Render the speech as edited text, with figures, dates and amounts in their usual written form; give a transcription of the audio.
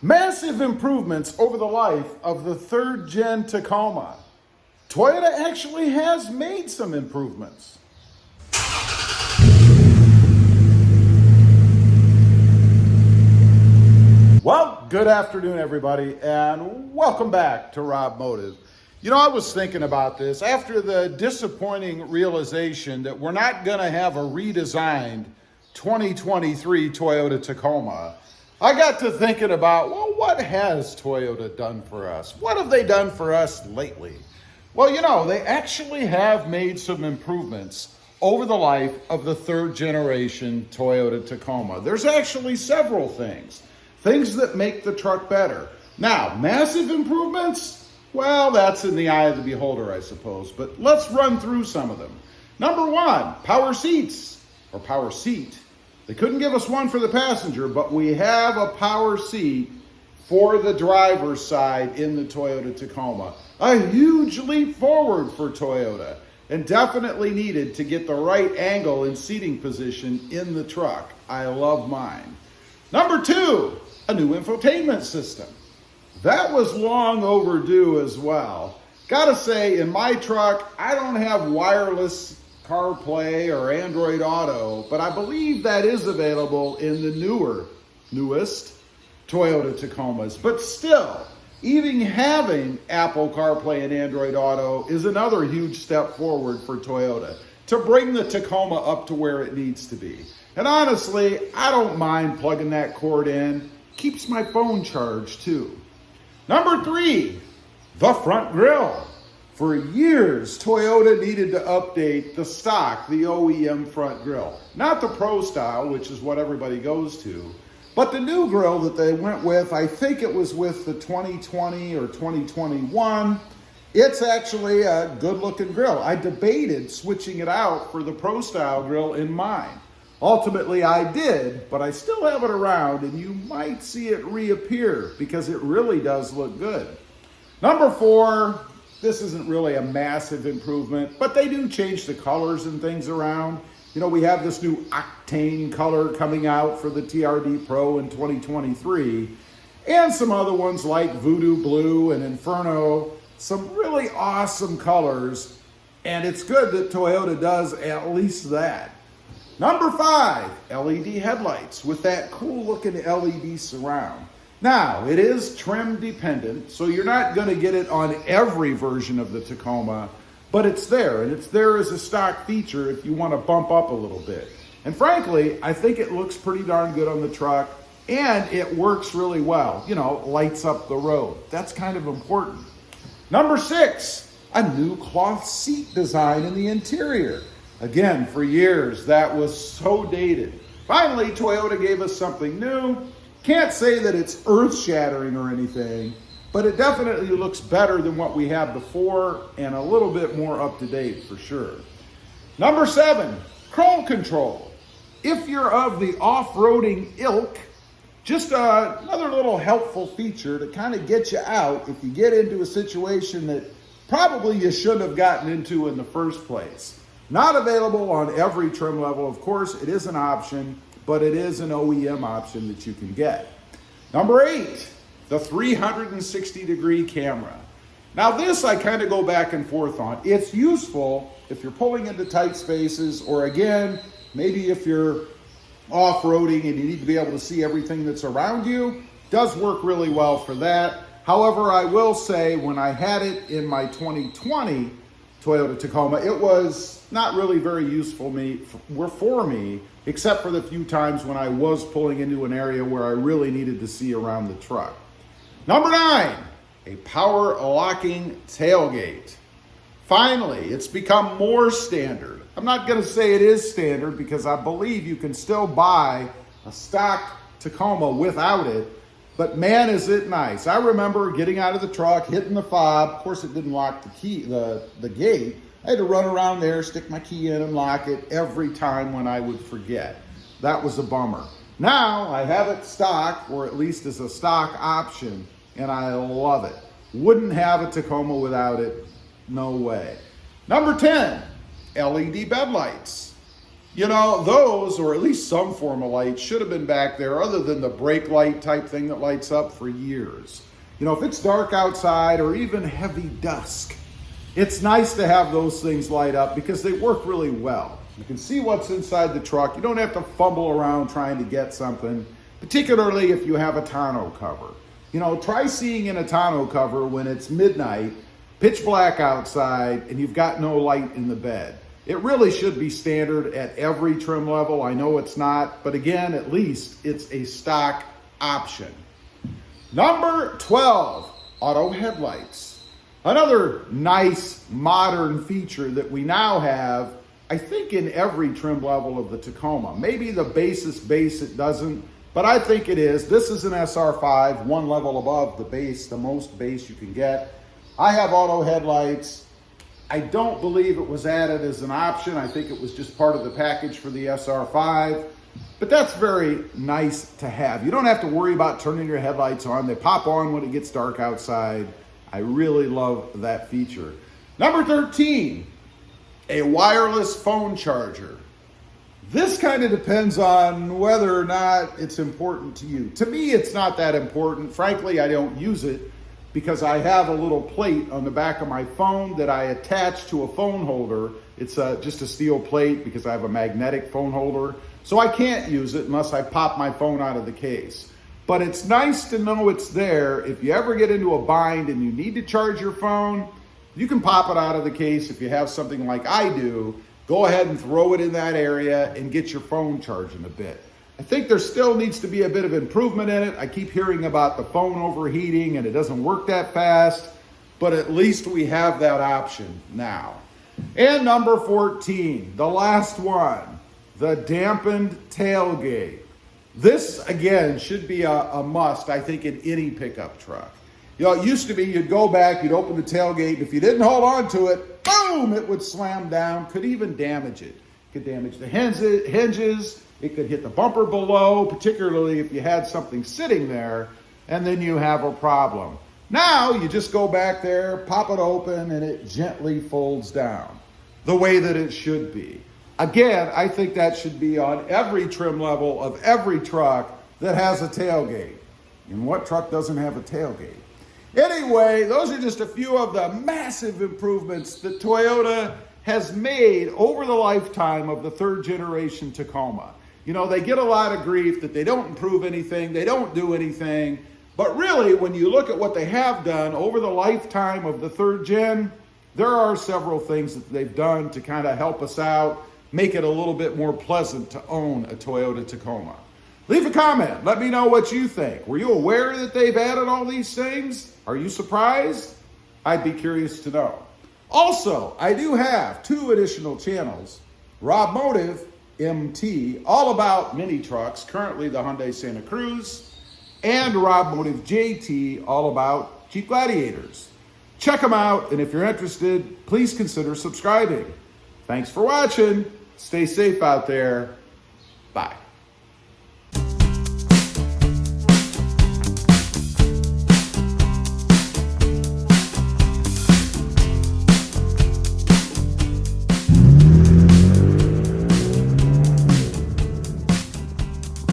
Massive improvements over the life of the third gen Tacoma. Toyota actually has made some improvements. Well, good afternoon, everybody, and welcome back to RobMotive. You know, I was thinking about this after the disappointing realization that we're not going to have a redesigned 2023 Toyota Tacoma. I got to thinking about, well, what has Toyota done for us? What have they done for us lately? Well, you know, they actually have made some improvements over the life of the third generation Toyota Tacoma. There's actually several things that make the truck better. Now, massive improvements? Well, that's in the eye of the beholder, I suppose, but let's run through some of them. Number one, power seats, or power seat. They couldn't give us one for the passenger, but we have a power seat for the driver's side in the Toyota Tacoma. A huge leap forward for Toyota, and definitely needed to get the right angle and seating position in the truck. I love mine. Number two, a new infotainment system. That was long overdue as well. Gotta say, in my truck, I don't have wireless CarPlay or Android Auto, but I believe that is available in the newest Toyota Tacomas. But still, even having Apple CarPlay and Android Auto is another huge step forward for Toyota to bring the Tacoma up to where it needs to be. And honestly, I don't mind plugging that cord in. Keeps my phone charged too. Number three, the front grille. For years, Toyota needed to update the stock, the OEM front grille. Not the Pro style, which is what everybody goes to, but the new grille that they went with, I think it was with the 2020 or 2021. It's actually a good looking grille. I debated switching it out for the Pro style grille in mine. Ultimately, I did, but I still have it around, and you might see it reappear because it really does look good. Number four, this isn't really a massive improvement, but they do change the colors and things around. You know, we have this new octane color coming out for the TRD Pro in 2023, and some other ones like Voodoo Blue and Inferno, some really awesome colors, and it's good that Toyota does at least that. Number five, LED headlights with that cool looking LED surround. Now, it is trim dependent, so you're not going to get it on every version of the Tacoma, but it's there, and it's there as a stock feature if you want to bump up a little bit. And frankly, I think it looks pretty darn good on the truck, and it works really well. You know, lights up the road. That's kind of important. Number six, a new cloth seat design in the interior. Again, for years, that was so dated. Finally, Toyota gave us something new. Can't say that it's earth-shattering or anything, but it definitely looks better than what we had before and a little bit more up-to-date for sure. Number seven, crawl control. If you're of the off-roading ilk, just another little helpful feature to kind of get you out if you get into a situation that probably you shouldn't have gotten into in the first place. Not available on every trim level, of course. It is an option, but it is an OEM option that you can get. Number eight, the 360-degree camera. Now this I kind of go back and forth on. It's useful if you're pulling into tight spaces, or again, maybe if you're off-roading and you need to be able to see everything that's around you. Does work really well for that. However, I will say when I had it in my 2020 Toyota Tacoma, it was not really very useful for me, except for the few times when I was pulling into an area where I really needed to see around the truck. Number nine, a power locking tailgate. Finally, it's become more standard. I'm not going to say it is standard because I believe you can still buy a stock Tacoma without it, but man, is it nice. I remember getting out of the truck, hitting the fob. Of course, it didn't lock the gate. I had to run around there, stick my key in and lock it every time when I would forget. That was a bummer. Now I have it stock, or at least as a stock option, and I love it. Wouldn't have a Tacoma without it. No way. Number 10, LED bed lights. You know, those, or at least some form of light, should have been back there other than the brake light type thing that lights up for years. You know, if it's dark outside or even heavy dusk, it's nice to have those things light up because they work really well. You can see what's inside the truck. You don't have to fumble around trying to get something, particularly if you have a tonneau cover. You know, try seeing in a tonneau cover when it's midnight, pitch black outside, and you've got no light in the bed. It really should be standard at every trim level. I know it's not, but again, at least it's a stock option. Number 12, auto headlights. Another nice modern feature that we now have, I think, in every trim level of the Tacoma. Maybe the base it doesn't, but I think it is. This is an SR5, one level above the base, the most base you can get. I have auto headlights. I don't believe it was added as an option. I think it was just part of the package for the SR5, but that's very nice to have. You don't have to worry about turning your headlights on. They pop on when it gets dark outside. I really love that feature. Number 13, a wireless phone charger. This kind of depends on whether or not it's important to you. To me, it's not that important. Frankly, I don't use it because I have a little plate on the back of my phone that I attach to a phone holder. It's just a steel plate because I have a magnetic phone holder. So I can't use it unless I pop my phone out of the case. But it's nice to know it's there. If you ever get into a bind and you need to charge your phone, you can pop it out of the case. If you have something like I do, go ahead and throw it in that area and get your phone charging a bit. I think there still needs to be a bit of improvement in it. I keep hearing about the phone overheating and it doesn't work that fast, but at least we have that option now. And number 14, the last one, the dampened tailgate. This, again, should be a must, I think, in any pickup truck. You know, it used to be you'd go back, you'd open the tailgate, and if you didn't hold on to it, boom, it would slam down, could even damage it. It could damage the hinges, it could hit the bumper below, particularly if you had something sitting there, and then you have a problem. Now, you just go back there, pop it open, and it gently folds down the way that it should be. Again, I think that should be on every trim level of every truck that has a tailgate. And what truck doesn't have a tailgate? Anyway, those are just a few of the massive improvements that Toyota has made over the lifetime of the third generation Tacoma. You know, they get a lot of grief that they don't improve anything, they don't do anything, but really, when you look at what they have done over the lifetime of the third gen, there are several things that they've done to kind of help us out, make it a little bit more pleasant to own a Toyota Tacoma. Leave a comment. Let me know what you think. Were you aware that they've added all these things? Are you surprised? I'd be curious to know. Also, I do have 2 additional channels. RobMotive MT, all about mini trucks, currently the Hyundai Santa Cruz, and RobMotive JT, all about Jeep Gladiators. Check them out, and if you're interested, please consider subscribing. Thanks for watching. Stay safe out there. Bye.